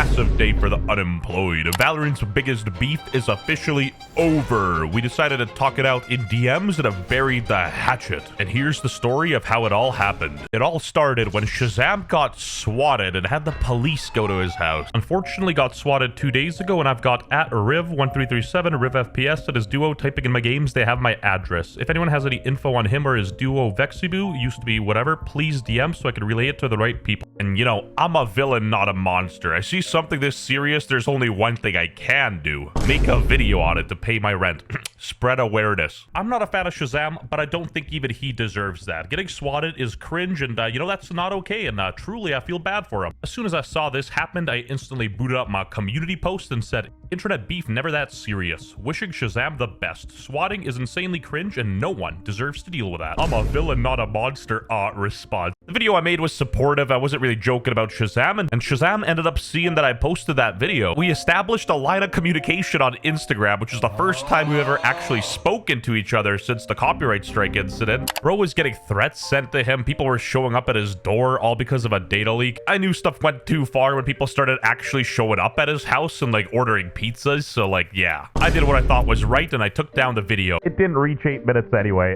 massive day for the unemployed. Valorant's biggest beef is officially over. We decided to talk it out in DMs and have buried the hatchet. And here's the story of how it all happened. It all started when Shazam got swatted and had the police go to his house. Unfortunately, got swatted 2 days ago, and I've got at Riv1337, RivFPS, at his duo typing in my games. They have my address. If anyone has any info on him or his duo Vexiboo, used to be whatever, please DM so I can relay it to the right people. And you know, I'm a villain, not a monster. I see something this serious, there's only one thing I can do. Make a video on it to pay my rent. Spread awareness. I'm not a fan of Shazam, but I don't think even he deserves that. Getting swatted is cringe, and you know, that's not okay, and truly I feel bad for him. As soon as I saw this happened, I instantly booted up my community post and said, internet beef never that serious. Wishing Shazam the best. Swatting is insanely cringe and no one deserves to deal with that. I'm a villain, not a monster, response. The video I made was supportive. I wasn't really joking about Shazam, and Shazam ended up seeing that I posted that video. We established a line of communication on Instagram, which is the first time we've ever actually spoken to each other since the copyright strike incident. Bro was getting threats sent to him. People were showing up at his door all because of a data leak. I knew stuff went too far when people started actually showing up at his house and like ordering pizzas. So like, yeah, I did what I thought was right and I took down the video. It didn't reach 8 minutes anyway.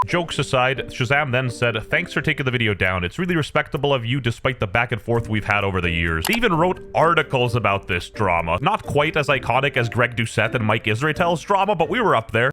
Jokes aside, Shazam then said, thanks for taking the video down. It's really respectable of you despite the back and forth we've had over the years. They even wrote articles about this drama. Not quite as iconic as Greg Doucette and Mike Israetel's drama, but we were up there.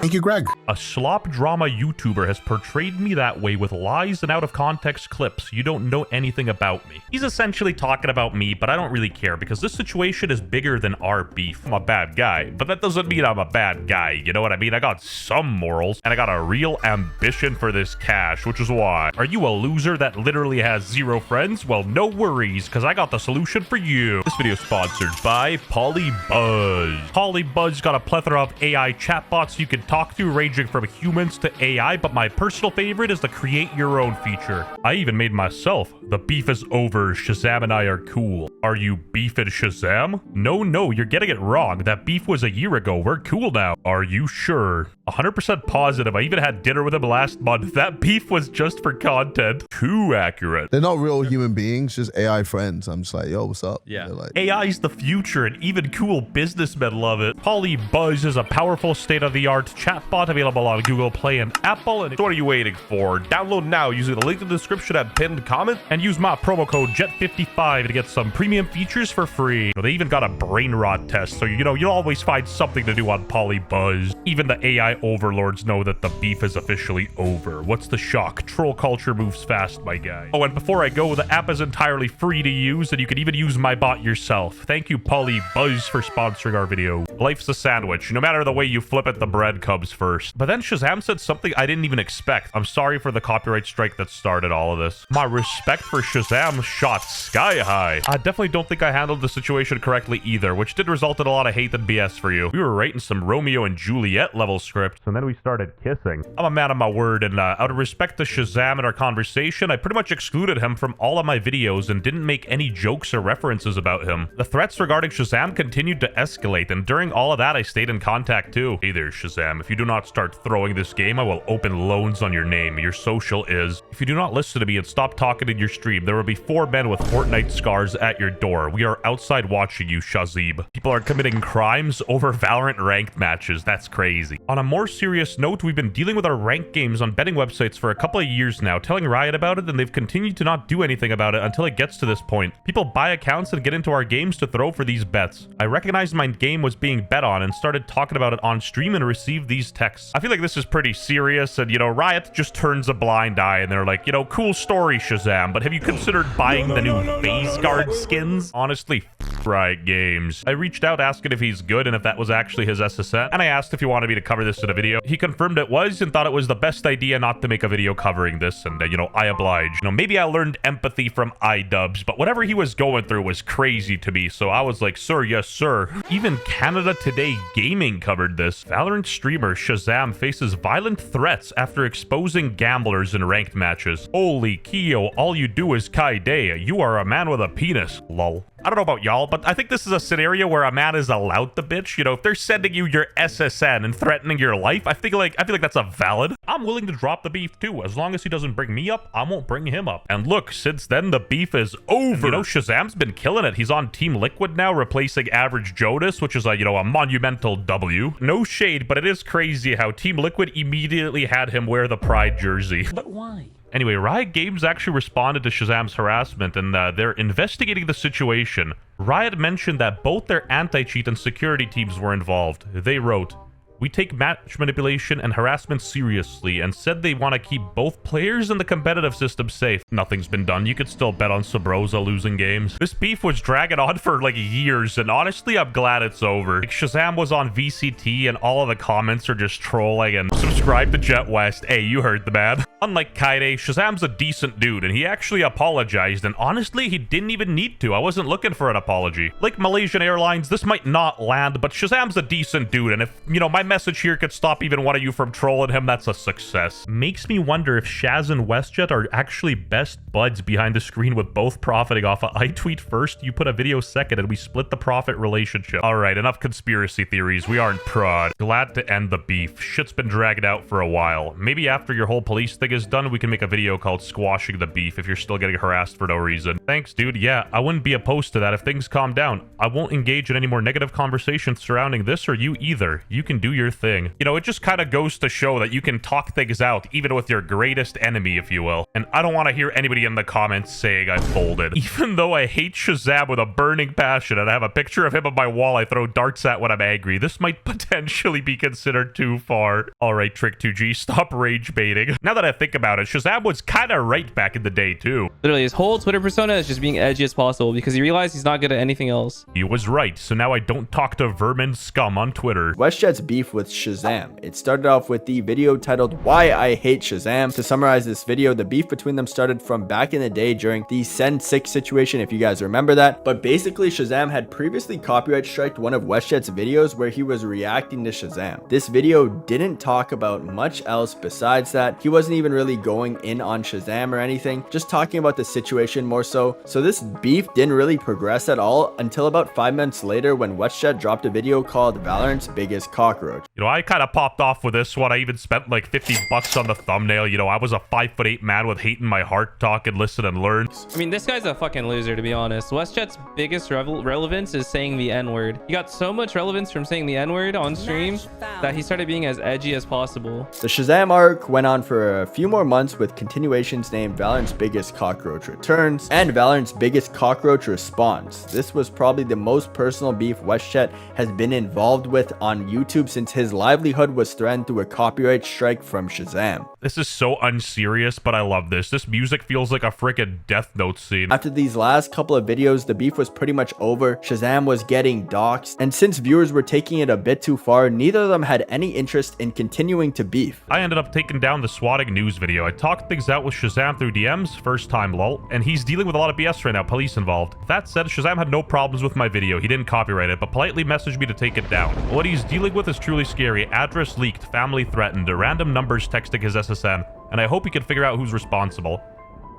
Thank you, Greg. A slop drama YouTuber has portrayed me that way with lies and out-of-context clips. You don't know anything about me. He's essentially talking about me, but I don't really care because this situation is bigger than our beef. I'm a bad guy, but that doesn't mean I'm a bad guy. You know what I mean? I got some morals, and I got a real ambition for this cash, which is why. Are you a loser that literally has 0 friends? Well, no worries, because I got the solution for you. This video is sponsored by PolyBuzz. PolyBuzz got a plethora of AI chatbots you can talk to, ranging from humans to AI, but my personal favorite is the create your own feature. I even made myself. The beef is over. Shazam and I are cool. Are you beefing Shazam? No, you're getting it wrong. That beef was a year ago. We're cool now. Are you sure? 100% positive. I even had dinner with him last month. That beef was just for content. Too accurate. They're not real human beings, just AI friends. I'm just like, yo, what's up? Yeah. Like, AI's the future, and even cool businessmen love it. PolyBuzz is a powerful state-of-the-art chatbot available on Google Play and Apple. And what are you waiting for? Download now using the link in the description and pinned comment, and use my promo code JETT55 to get some premium features for free. They even got a brain rot test, so you know you'll always find something to do on PolyBuzz. Even the AI overlords know that the beef is officially over. What's the shock? Troll culture moves fast, my guy. Oh, and before I go, the app is entirely free to use, and you can even use my bot yourself. Thank you, PolyBuzz, for sponsoring our video. Life's a sandwich. No matter the way you flip it, the bread comes first. But then Shazam said something I didn't even expect. I'm sorry for the copyright strike that started all of this. My respect for Shazam shot sky high. I definitely don't think I handled the situation correctly either, which did result in a lot of hate and BS for you. We were writing some Romeo and Juliet level script, and then we started kissing. I'm a man of my word, and out of respect to Shazam and our conversation, I pretty much excluded him from all of my videos and didn't make any jokes or references about him. The threats regarding Shazam continued to escalate, and during all of that, I stayed in contact too. Hey there, Shazam. If you do not start throwing this game, I will open loans on your name. Your social is. If you do not listen to me and stop talking in your stream, there will be 4 men with Fortnite scars at your door. We are outside watching you, Shazam. People are committing crimes over Valorant ranked matches. That's crazy. On a more serious note, we've been dealing with our ranked games on betting websites for a couple of years now, telling Riot about it, and they've continued to not do anything about it until it gets to this point. People buy accounts and get into our games to throw for these bets. I recognized my game was being bet on and started talking about it on stream and received these texts. I feel like this is pretty serious, and you know, Riot just turns a blind eye and they're like, you know, cool story, Shazam, but have you considered buying the new phase guard skins? Honestly, Riot Games. I reached out asking if he's good and if that was actually his SSN, and I asked if he wanted me to cover this in a video. He confirmed it was and thought it was the best idea not to make a video covering this, and you know, I obliged. You know, maybe I learned empathy from iDubbbz, but whatever he was going through was crazy to me, so I was like, sir, yes, sir. Even Canada Today Gaming covered this. Valorant streamer Shazam faces violent threats after exposing gamblers in ranked matches. Holy Keo, all you do is Kai Day. You are a man with a penis. Lol. I don't know about y'all, but I think this is a scenario where a man is allowed to bitch. You know, if they're sending you your SSN and threatening your life, I feel like that's a valid. I'm willing to drop the beef too. As long as he doesn't bring me up, I won't bring him up. And look, since then, the beef is over. And, you know, Shazam's been killing it. He's on Team Liquid now, replacing Average Jonas, which is a, you know, a monumental W. No shade, but it is crazy how Team Liquid immediately had him wear the Pride jersey. But why? Anyway, Riot Games actually responded to Shazam's harassment, and they're investigating the situation. Riot mentioned that both their anti-cheat and security teams were involved. They wrote, "We take match manipulation and harassment seriously and said they want to keep both players and the competitive system safe. Nothing's been done. You could still bet on Sabrosa losing games." This beef was dragging on for like years, and honestly, I'm glad it's over. Like, Shazam was on VCT, and all of the comments are just trolling and subscribe to JettWest. Hey, you heard the man. Unlike Kaide, Shazam's a decent dude, and he actually apologized, and honestly, he didn't even need to. I wasn't looking for an apology. Like Malaysian Airlines, this might not land, but Shazam's a decent dude, and if, you know, my message here could stop even one of you from trolling him, that's a success. Makes me wonder if Shaz and WestJett are actually best buds behind the screen, with both profiting off of I tweet first, you put a video second, and we split the profit relationship. Alright, enough conspiracy theories. We aren't prod. Glad to end the beef. Shit's been dragged out for a while. Maybe after your whole police thing is done, we can make a video called Squashing the Beef if you're still getting harassed for no reason. Thanks, dude. Yeah, I wouldn't be opposed to that if things calm down. I won't engage in any more negative conversations surrounding this or you either. You can do your thing. You know, it just kind of goes to show that you can talk things out even with your greatest enemy, if you will. And I don't want to hear anybody in the comments saying I folded. Even though I hate Shazam with a burning passion and I have a picture of him on my wall I throw darts at when I'm angry, this might potentially be considered too far. Alright, Trick2G, stop rage baiting. Now that I think about it, Shazam was kind of right back in the day too. Literally, his whole Twitter persona is just being edgy as possible because he realized he's not good at anything else. He was right, so now I don't talk to vermin scum on Twitter. WestJett's beef with Shazam. It started off with the video titled "Why I Hate Shazam." To summarize this video, the beef between them started from back in the day during the Send 6 situation, if you guys remember that. But basically, Shazam had previously copyright striked one of WestJett's videos where he was reacting to Shazam. This video didn't talk about much else besides that. He wasn't even really going in on Shazam or anything, just talking about the situation more so. So this beef didn't really progress at all until about 5 minutes later when WestJett dropped a video called Valorant's Biggest Cockroach. You know, I kind of popped off with this one. I even spent like 50 bucks on the thumbnail. You know, I was a 5'8" man with hate in my heart, talk and listen and learn. I mean, this guy's a fucking loser, to be honest. WestJett's biggest relevance is saying the N-word. He got so much relevance from saying the N-word on stream that he started being as edgy as possible. The Shazam arc went on for a few more months with continuations named Valorant's Biggest Cockroach Returns and Valorant's Biggest Cockroach Response. This was probably the most personal beef WestJett has been involved with on YouTube since his livelihood was threatened through a copyright strike from Shazam. This is so unserious, but I love this. This music feels like a freaking Death Note scene. After these last couple of videos, the beef was pretty much over. Shazam was getting doxxed, and since viewers were taking it a bit too far, neither of them had any interest in continuing to beef. I ended up taking down the swatting news video. I talked things out with Shazam through DMs, first time lol, and he's dealing with a lot of BS right now, police involved. That said, Shazam had no problems with my video. He didn't copyright it, but politely messaged me to take it down. What he's dealing with is truly scary. Address leaked, family threatened, random numbers texting his SSN, and I hope he can figure out who's responsible.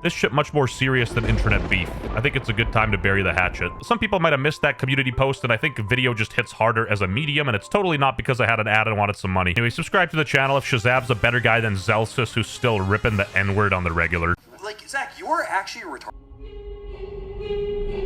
This shit much more serious than internet beef. I think it's a good time to bury the hatchet. Some people might have missed that community post, and I think video just hits harder as a medium, and it's totally not because I had an ad and wanted some money. Anyway, subscribe to the channel if Shazam's a better guy than Zelsus, who's still ripping the N-word on the regular. Like, Zach, you're actually a retarded.